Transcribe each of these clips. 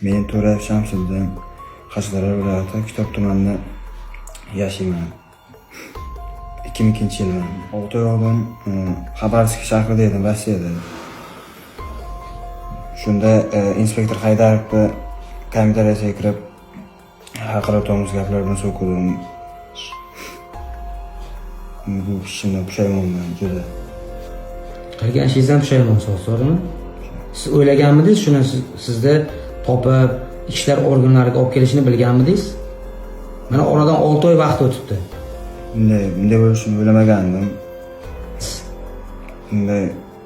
Men To'rayev Shamsiddin, Qashqadaryo viloyati Kitob tumanida yashayman. 2002-yilman. 6 oy oldin Xabarovsk shahrida edim, Rossiyada. Shunda inspektor Haydarovni komissariyasiga kirib, haqira to'g'ri gaplar bilan so'kildim. Bu ishimdan pushaymonman juda. Qilgan ishingizdan pushaymonsiz, to'g'rimi? Siz o'ylaganmidingiz shuni sizni topib ishlar organlariga olib kelishini bilganmidingiz? Mana oradan 6 oy vaqt o'tibdi. Bunday bo'lishini o'ylamagandim. Bunday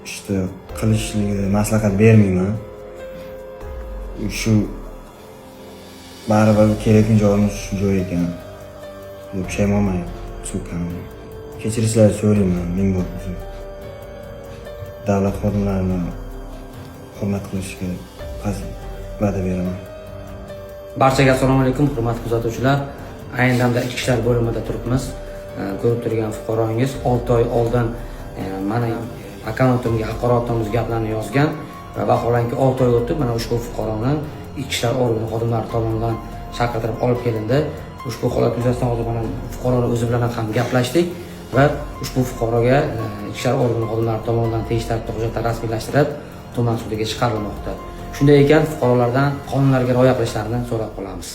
ishni qilishligida maslahat bermayman. Shu baribir kerakli joyimiz shu joy ekan. Pushaymonman. Kechirishlarini so'rayman, men bu davlat xodimlarini hurmat qilishga va'da beraman. Barchaga assalomu alaykum, hurmatli kuzatuvchilar. Ayni damda ichki ishlar bo'limida turibmiz. Ko'rib turgan fuqarongiz 6 oy oldin mana akkauntimga haqoratomuz gaplarni yozgan va vaholanki 6 oy o'tib, mana ushbu fuqaroni ichki ishlar organi xodimlari tomonidan chaqirtirib olib kelindi. Ushbu holat yuzasidan hozir mana fuqaroning o'zi bilan ham gaplashdik va ushbu fuqaroga ichki ishlar organi xodimlari tomonidan tegishli tartibda hujjatlar rasmiylashtirib, tuman sudiga chiqarilmoqda. Shunday ekan, fuqarolardan qonunlarga rioya qilishlarini so'rab qolamiz.